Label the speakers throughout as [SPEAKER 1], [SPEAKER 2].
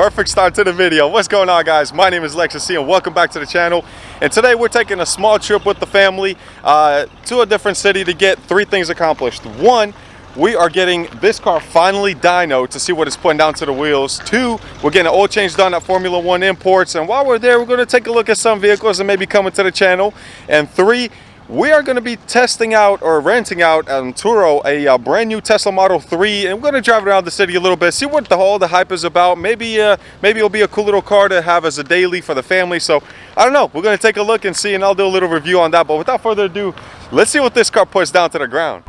[SPEAKER 1] Perfect start to the video. What's going on, guys? My name is Lextasy and welcome back to the channel. And today we're taking a small trip with the family to a different city to get three things accomplished. One, we are getting this car finally dyno to see what it's putting down to the wheels. Two, we're getting an oil change done at Formula One Imports. And while we're there, we're going to take a look at some vehicles and maybe coming to the channel. And three, we are going to be testing out or renting out on Turo a brand new Telsa Model 3, and we're going to drive around the city a little bit, see what all the hype is about. Maybe it'll be a cool little car to have as a daily for the family. So I don't know, we're going to take a look and see, and I'll do a little review on that. But without further ado, let's see what this car puts down to the ground.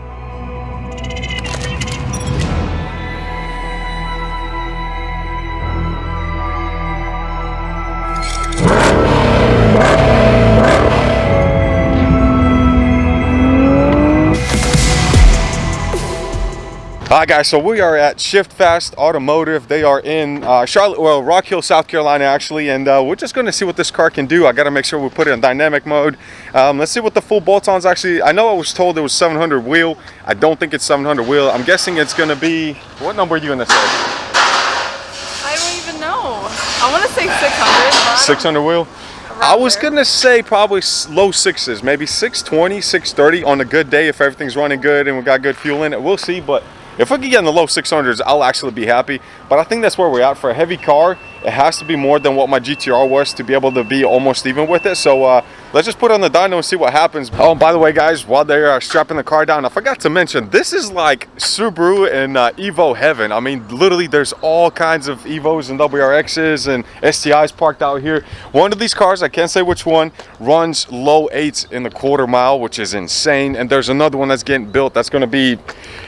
[SPEAKER 1] Alright guys, so we are at Shift Fast Automotive. They are in Rock Hill, South Carolina actually, and we're just going to see what this car can do. I got to make sure we put it in dynamic mode. Let's see what the full bolt-ons actually. I know I was told it was 700 wheel. I don't think it's 700 wheel. I'm guessing it's going to be, what number are you going to say?
[SPEAKER 2] I don't even know. I want to say 600.
[SPEAKER 1] 600 wheel? I was going to say probably low sixes, maybe 620, 630 on a good day if everything's running good and we got good fuel in it. We'll see, but if we can get in the low 600s, I'll actually be happy. But I think that's where we're at. For a heavy car, it has to be more than what my GTR was to be able to be almost even with it. So let's just put it on the dyno and see what happens. Oh, and by the way, guys, while they're strapping the car down, I forgot to mention, this is like Subaru and Evo heaven. I mean, literally, there's all kinds of Evos and WRXs and STIs parked out here. One of these cars, I can't say which one, runs low 8s in the quarter mile, which is insane. And there's another one that's getting built that's going to be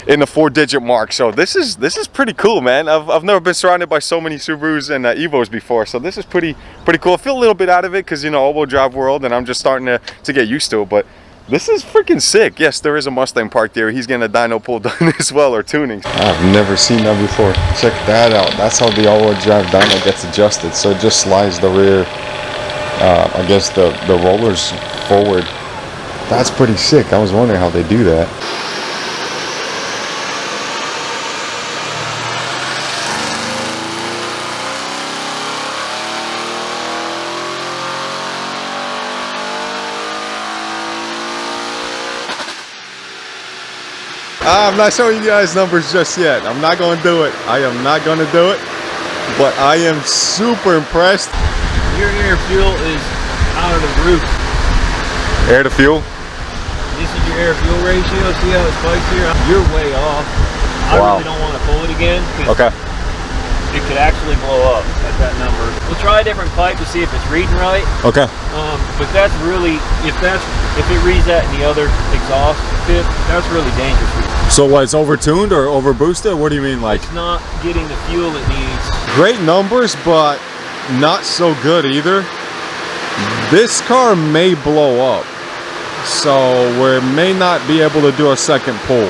[SPEAKER 1] in the 4-digit mark. So this is pretty cool, man. I've never been surrounded by so many Subarus and Evos before, so this is pretty cool. I feel a little bit out of it because, you know, all-wheel drive world, and I'm just starting to get used to it, but this is freaking sick. Yes, there is a Mustang parked there. He's getting a dyno pull done as well, or tuning. I've never seen that before. Check that out. That's how the all-wheel drive dyno gets adjusted. So it just slides the rear, I guess the rollers forward. That's pretty sick. I was wondering how they do that. I'm not showing you guys numbers just yet. I'm not going to do it. I am not going to do it. But I am super impressed.
[SPEAKER 3] Your air fuel is out of the roof.
[SPEAKER 1] Air to fuel?
[SPEAKER 3] This is your air fuel ratio. See how it spikes here? You're way off. I really don't want to pull it again.
[SPEAKER 1] Okay.
[SPEAKER 3] It could actually blow up at that number. We'll try a different pipe to see if it's reading right.
[SPEAKER 1] Okay.
[SPEAKER 3] But that's really, if it reads that in the other exhaust tip, that's really dangerous for you.
[SPEAKER 1] So what, it's overtuned or overboosted? What do you mean, like?
[SPEAKER 3] It's not getting the fuel it needs.
[SPEAKER 1] Great numbers, but not so good either. This car may blow up, so we may not be able to do a second pull.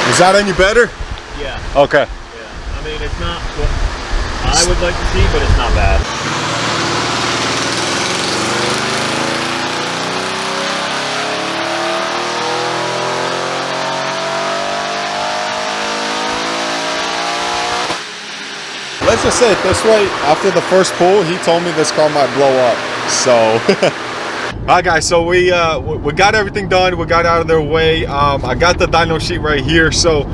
[SPEAKER 1] Is that any better?
[SPEAKER 3] Yeah.
[SPEAKER 1] Okay.
[SPEAKER 3] Yeah. I mean, it's not what I would like to see, but it's not bad.
[SPEAKER 1] Let's just say it this way, after the first pull, he told me this car might blow up. So alright guys, so we got everything done. We got out of their way. I got the dyno sheet right here. So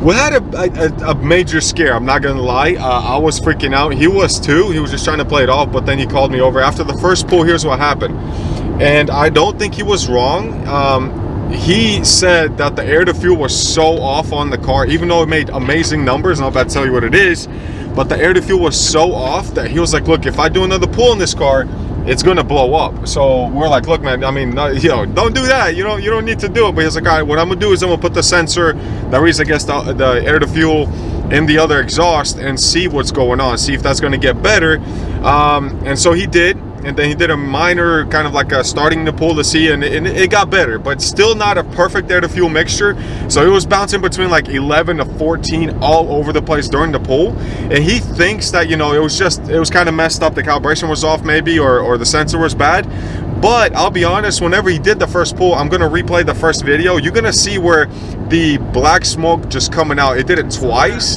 [SPEAKER 1] we had a major scare, I'm not gonna lie. I was freaking out. He was too. He was just trying to play it off, but then he called me over. After the first pull, here's what happened. And I don't think he was wrong. He said that the air to fuel was so off on the car, even though it made amazing numbers, and I'm about to tell you what it is, but the air to fuel was so off that he was like, look, if I do another pull in this car, it's gonna blow up. So we're like, look, man, I mean, don't do that. You don't need to do it. But he's like, all right, what I'm gonna do is I'm gonna put the sensor that reads, I guess, the air to fuel in the other exhaust and see what's going on, see if that's gonna get better. And so he did. and then he did a minor kind of like a starting the pool to see, and it got better, but still not a perfect air to fuel mixture. So it was bouncing between like 11 to 14 all over the place during the pool, and he thinks that, you know, it was kind of messed up, the calibration was off maybe, or the sensor was bad. But I'll be honest, whenever he did the first pull, I'm gonna replay the first video, you're gonna see where the black smoke just coming out. It did it twice.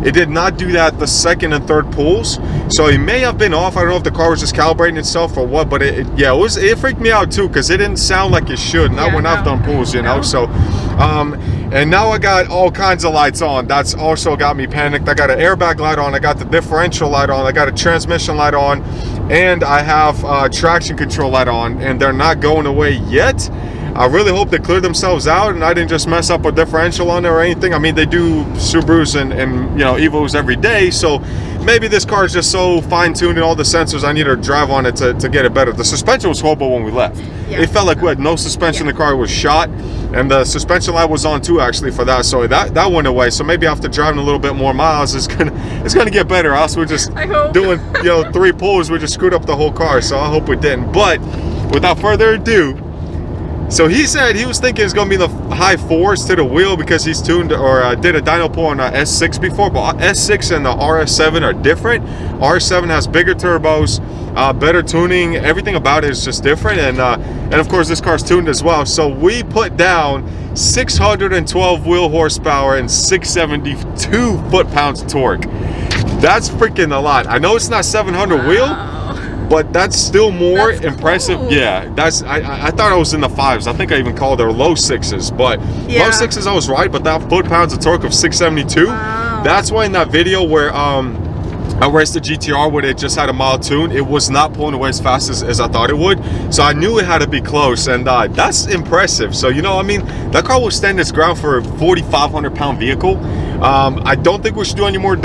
[SPEAKER 1] It did not do that the second and third pulls, so it may have been off. I don't know if the car was just calibrating itself or what, but it freaked me out too, because it didn't sound like it should. Not when I've done pulls, you know. So and now I got all kinds of lights on. That's also got me panicked. I got an airbag light on, I got the differential light on, I got a transmission light on, and I have traction control light on, and they're not going away yet. I really hope they cleared themselves out and I didn't just mess up a differential on there or anything. I mean, they do Subarus and you know, Evos every day, so maybe this car is just so fine-tuned and all the sensors, I need to drive on it to get it better. The suspension was horrible when we left. Yeah. It felt like we had no suspension. The car was shot, and the suspension light was on too actually for that, so that went away. So maybe after driving a little bit more miles, it's gonna get better. Else we're just doing, you know, 3 pulls, we just screwed up the whole car. So I hope we didn't. But without further ado, so he said he was thinking it's going to be the high 4s to the wheel because he's tuned or did a dyno pull on a S6 before, but S6 and the RS7 are different. RS7 has bigger turbos, better tuning, everything about it is just different, and of course this car's tuned as well. So we put down 612 wheel horsepower and 672 foot-pounds of torque. That's freaking a lot. I know it's not 700 wheel, but that's still more impressive. Cool. Yeah, that's I thought I was in the 5s. I think I even called her low 6s, but yeah. Low 6s I was right, but that foot-pounds of torque of 672, that's why in that video where I raced the GTR when it just had a mild tune, it was not pulling away as fast as I thought it would. So I knew it had to be close, and that's impressive. So, you know, I mean, that car will stand its ground for a 4,500 pound vehicle. I don't think we should do any more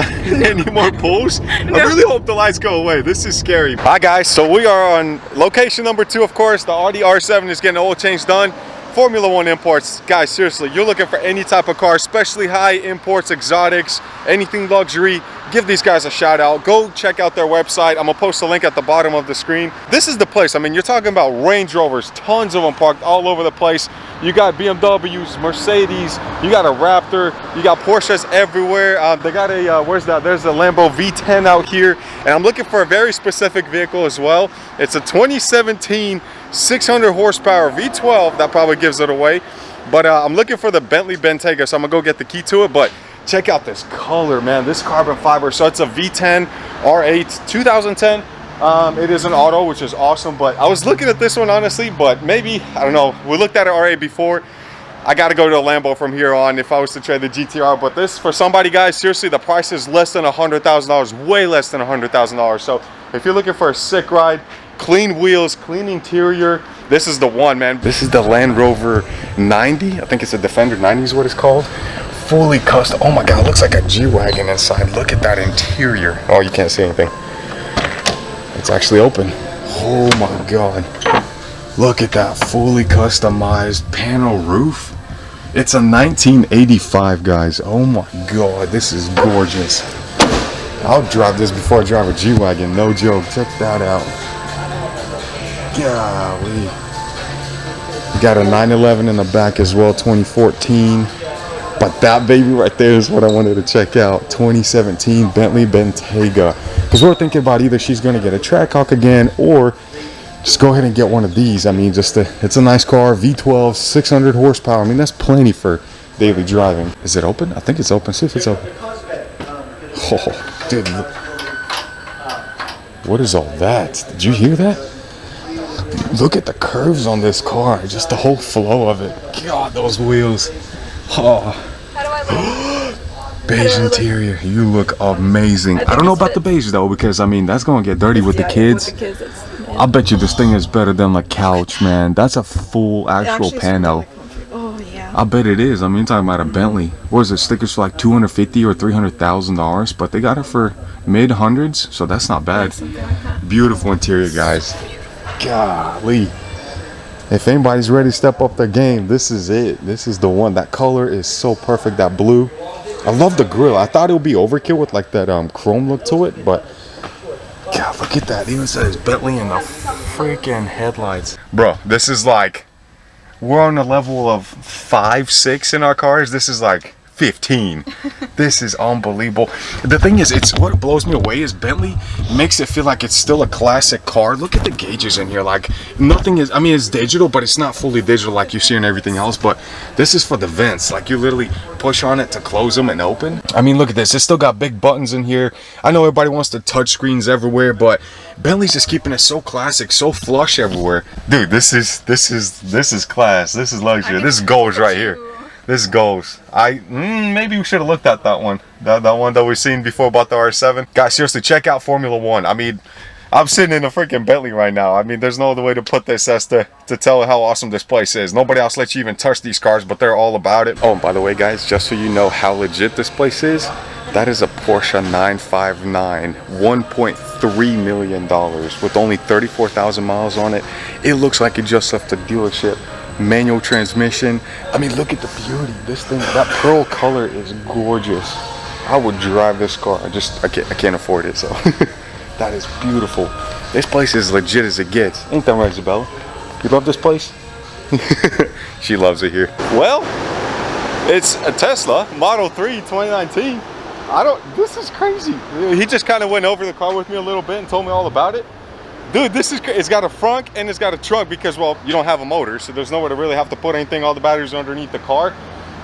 [SPEAKER 1] pulls. No. I really hope the lights go away. This is scary. Hi guys, so we are on location number 2, of course. The Audi R7 is getting the oil change done. Formula One imports, guys, seriously, you're looking for any type of car, especially high imports, exotics, anything luxury, give these guys a shout out. Go check out their website. I'm gonna post a link at the bottom of the screen. This is the place. I mean, you're talking about Range Rovers, tons of them parked all over the place. You got BMWs, Mercedes, you got a Raptor, you got Porsches everywhere. They got a, where's that? There's a Lambo V10 out here. And I'm looking for a very specific vehicle as well. It's a 2017 600 horsepower V12. That probably gives it away. But I'm looking for the Bentley Bentayga, so I'm gonna go get the key to it. But check out this color, man, this carbon fiber. So it's a V10 R8 2010. It is an auto, which is awesome, but I was looking at this one honestly, but maybe, I don't know, we looked at an R8 before. I got to go to a Lambo from here on if I was to trade the GTR, but this, for somebody, guys, seriously, the price is less than $100,000, way less than $100,000. So if you're looking for a sick ride, clean wheels, clean interior, this is the one, man. This is the Land Rover 90. I think it's a Defender 90 is what it's called. Fully custom. Oh my God, it looks like a G-Wagon inside. Look at that interior. Oh, you can't see anything. It's actually open. Oh my God. Look at that fully customized panel roof. It's a 1985, guys. Oh my God, this is gorgeous. I'll drive this before I drive a G-Wagon, no joke. Check that out. Golly. You got a 911 in the back as well, 2014. But that baby right there is what I wanted to check out. 2017 Bentley Bentayga. Because we're thinking about either she's going to get a Trackhawk again or just go ahead and get one of these. I mean, it's a nice car, V12, 600 horsepower. I mean, that's plenty for daily driving. Is it open? I think it's open. See if it's open. Oh, dude. What is all that? Did you hear that? Look at the curves on this car. Just the whole flow of it. God, those wheels. Oh.
[SPEAKER 2] How do I look?
[SPEAKER 1] Beige interior. You look amazing. I don't know about the beige though, because I mean that's gonna get dirty with the kids. I bet you this thing is better than the couch, man. That's a full actual pano.
[SPEAKER 2] Oh yeah.
[SPEAKER 1] I bet it is. I mean, you're talking about a Bentley. What is it? Stickers for like $250,000 or $300,000, but they got it for mid hundreds, so that's not bad. Beautiful interior, guys. Golly. If anybody's ready to step up their game, this is it. This is the one. That color is so perfect, that blue. I love the grill. I thought it would be overkill with like that chrome look to it, but God, look at that. It even says Bentley in the freaking headlights. Bro, this is like, we're on a level of 5, 6 in our cars. This is like 15. This is unbelievable. The thing is, it's what blows me away is Bentley makes it feel like it's still a classic car. Look at the gauges in here. Like nothing is, I mean, it's digital, but it's not fully digital like you see in everything else. But this is for the vents. Like you literally push on it to close them and open. I mean, look at this. It's still got big buttons in here. I know everybody wants the touch screens everywhere, but Bentley's just keeping it so classic, so flush everywhere. Dude, this is class. This is luxury. This is goals right here. This is goals. Maybe we should have looked at that one. That one that we've seen before about the RS7. Guys, seriously, check out Formula One. I mean, I'm sitting in a freaking Bentley right now. I mean, there's no other way to put this as to tell how awesome this place is. Nobody else lets you even touch these cars, but they're all about it. Oh, and by the way, guys, just so you know how legit this place is, that is a Porsche 959, $1.3 million with only 34,000 miles on it. It looks like it just left the dealership. Manual transmission. I mean, look at the beauty. This thing, that pearl color is gorgeous. I would drive this car. I can't afford it, so that is beautiful. This place is legit as it gets. Ain't that right, Isabella? You love this place? She loves it here. Well, it's a Tesla Model 3 2019. This is crazy. He just kind of went over the car with me a little bit and told me all about it. Dude, this is, it's got a front and it's got a trunk because, well, you don't have a motor, so there's nowhere to really have to put anything. All the batteries are underneath the car.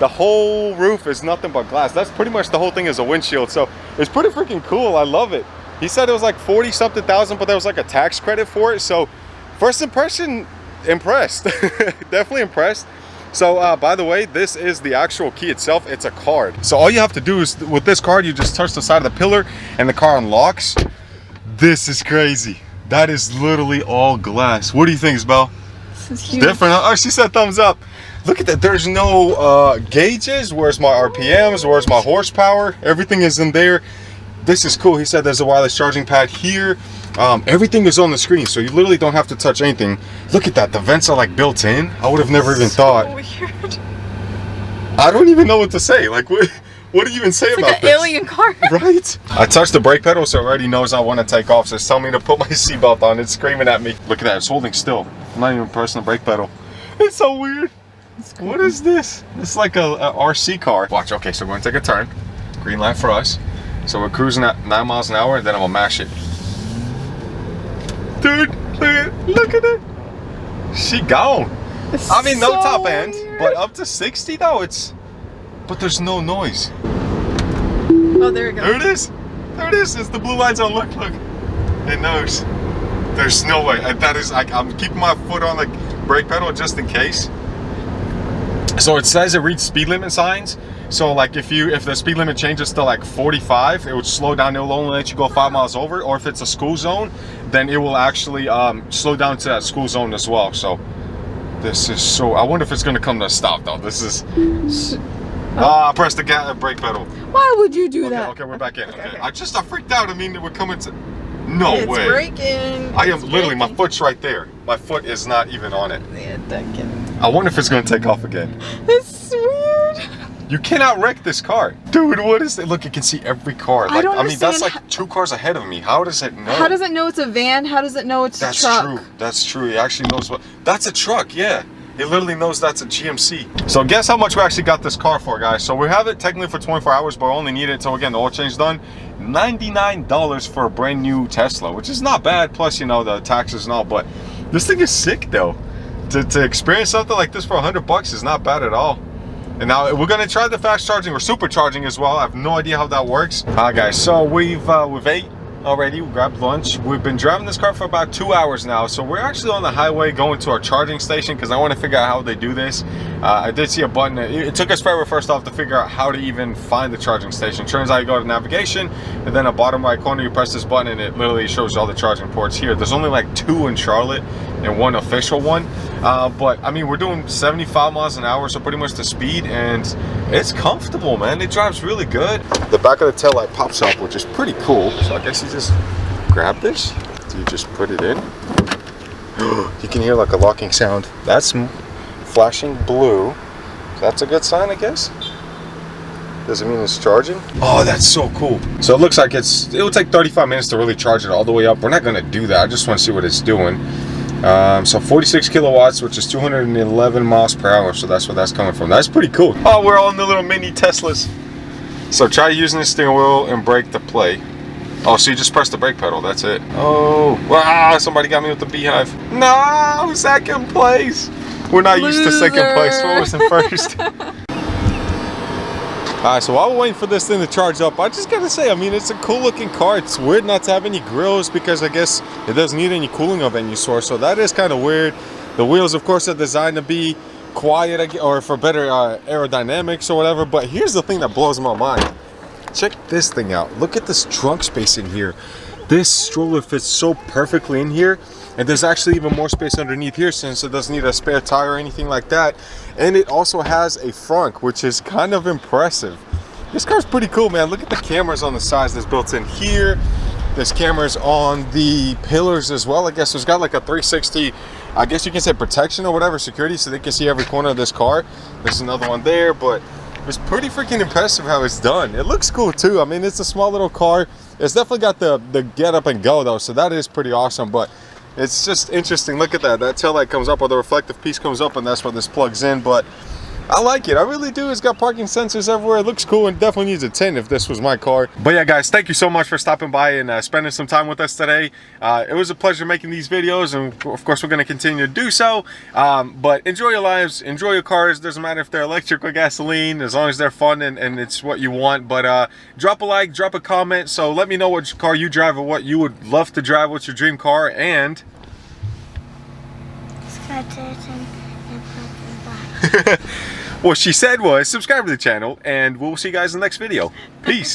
[SPEAKER 1] The whole roof is nothing but glass. That's pretty much the whole thing is a windshield, so it's pretty freaking cool. I love it. He said it was like 40-something thousand, but there was like a tax credit for it, so first impression, impressed. Definitely impressed. So by the way, this is the actual key itself. It's a card, so all you have to do is with this card, you just touch the side of the pillar and the car unlocks. This is crazy. That is literally all glass. What do you think, Isabel?
[SPEAKER 2] This is huge.
[SPEAKER 1] Different, huh? Oh, she said thumbs up. Look at that. There's no gauges. Where's my RPMs? Where's my horsepower? Everything is in there. This is cool. He said there's a wireless charging pad here. Everything is on the screen, so you literally don't have to touch anything. Look at that. The vents are like built in. I would have never even thought.
[SPEAKER 2] Weird.
[SPEAKER 1] I don't even know what to say. Like, what do you even say
[SPEAKER 2] it's
[SPEAKER 1] about
[SPEAKER 2] like an
[SPEAKER 1] this?
[SPEAKER 2] alien car.
[SPEAKER 1] Right? I touched the brake pedal, so it already knows I want to take off. So it's telling me to put my seatbelt on. It's screaming at me. Look at that. It's holding still. I'm not even pressing the brake pedal. It's so weird. Cool. What is this? It's like a RC car. Watch. Okay, so we're going to take a turn. Green light for us. So we're cruising at 9 miles an hour, and then I'm going to mash it. Dude, look at it. She gone.
[SPEAKER 2] It's
[SPEAKER 1] I mean, no
[SPEAKER 2] so
[SPEAKER 1] top end,
[SPEAKER 2] weird.
[SPEAKER 1] but up to 60 though, but there's no noise.
[SPEAKER 2] Oh, there we go.
[SPEAKER 1] There it is. There it is. It's the blue lights on. Look. It knows. There's no way. That is, I'm keeping my foot on the brake pedal just in case. So it says it reads speed limit signs. So like if the speed limit changes to like 45, it would slow down. It will only let you go 5 miles over. Or if it's a school zone, then it will actually slow down to that school zone as well. So this is so. I wonder if it's gonna come to a stop though. This is. I pressed the brake pedal.
[SPEAKER 2] Why would you do that?
[SPEAKER 1] Okay, we're back in.
[SPEAKER 2] Okay.
[SPEAKER 1] I freaked out. I mean, we're coming to. No
[SPEAKER 2] it's
[SPEAKER 1] way.
[SPEAKER 2] Braking.
[SPEAKER 1] I am literally. My foot's right there. My foot is not even on it.
[SPEAKER 2] Yeah, that can.
[SPEAKER 1] I wonder if it's gonna take off again.
[SPEAKER 2] It's weird.
[SPEAKER 1] You cannot wreck this car, dude. What is it? Look, you can see every car. Like,
[SPEAKER 2] I
[SPEAKER 1] mean, that's like 2 cars ahead of me. How does it know?
[SPEAKER 2] How does it know it's a van? How does it know it's a truck?
[SPEAKER 1] That's true. That's true. It actually knows what. That's a truck. Yeah. It literally knows that's a GMC. So guess how much we actually got this car for, guys? So we have it technically for 24 hours, but we only need it until, again, the oil change done. $99 for a brand new Tesla, which is not bad. Plus, you know, the taxes and all. But this thing is sick, though. To experience something like this for $100 is not bad at all. And now we're gonna try the fast charging or supercharging as well. I have no idea how that works. Alright guys, so we've ate already, we grabbed lunch. We've been driving this car for about 2 hours now. So we're actually on the highway going to our charging station because I want to figure out how they do this. I did see a button. It took us forever first off to figure out how to even find the charging station. Turns out you go to navigation and then a bottom right corner you press this button and it literally shows you all the charging ports here. There's only like 2 in Charlotte and 1 official one. But I mean, we're doing 75 miles an hour, so pretty much the speed, and it's comfortable, man. It drives really good. The back of the tail light pops up, which is pretty cool. So I guess you just grab this. You just put it in. You can hear like a locking sound. That's flashing blue. That's a good sign, I guess. Does it mean it's charging? Oh, that's so cool. So it looks like it will take 35 minutes to really charge it all the way up. We're not gonna do that. I just want to see what it's doing. So 46 kilowatts, which is 211 miles per hour. So that's where that's coming from. That's pretty cool. Oh, we're all in the little mini Teslas. So try using the steering wheel and brake to play. Oh, so you just press the brake pedal, that's it. Oh, wow, somebody got me with the beehive. No, second place. We're not used to second place. What was in first? Alright, so while we're waiting for this thing to charge up, I just gotta say, I mean, it's a cool looking car. It's weird not to have any grills because I guess it doesn't need any cooling of any sort, so that is kind of weird. The wheels, of course, are designed to be quiet or for better aerodynamics or whatever, but here's the thing that blows my mind. Check this thing out. Look at this trunk space in here. This stroller fits so perfectly in here, and there's actually even more space underneath here since it doesn't need a spare tire or anything like that. And it also has a frunk, which is kind of impressive. This car's pretty cool, man. Look at the cameras on the sides that's built in here. There's cameras on the pillars as well. I guess it's got like a 360, I guess you can say protection or whatever, security, so they can see every corner of this car. There's another one there, but it's pretty freaking impressive how it's done. It looks cool too. I mean, it's a small little car. It's definitely got the get up and go though, so that is pretty awesome. But it's just interesting. Look at that. That tail light comes up, or the reflective piece comes up, and that's where this plugs in. But I like it. I really do. It's got parking sensors everywhere. It looks cool and definitely needs a 10 if this was my car. But yeah, guys, thank you so much for stopping by and spending some time with us today. It was a pleasure making these videos, and of course, we're going to continue to do so. But enjoy your lives. Enjoy your cars. Doesn't matter if they're electric or gasoline, as long as they're fun and it's what you want. But drop a like, drop a comment. So let me know what car you drive or what you would love to drive. What's your dream car? And what she said was subscribe to the channel, and we'll see you guys in the next video. Peace.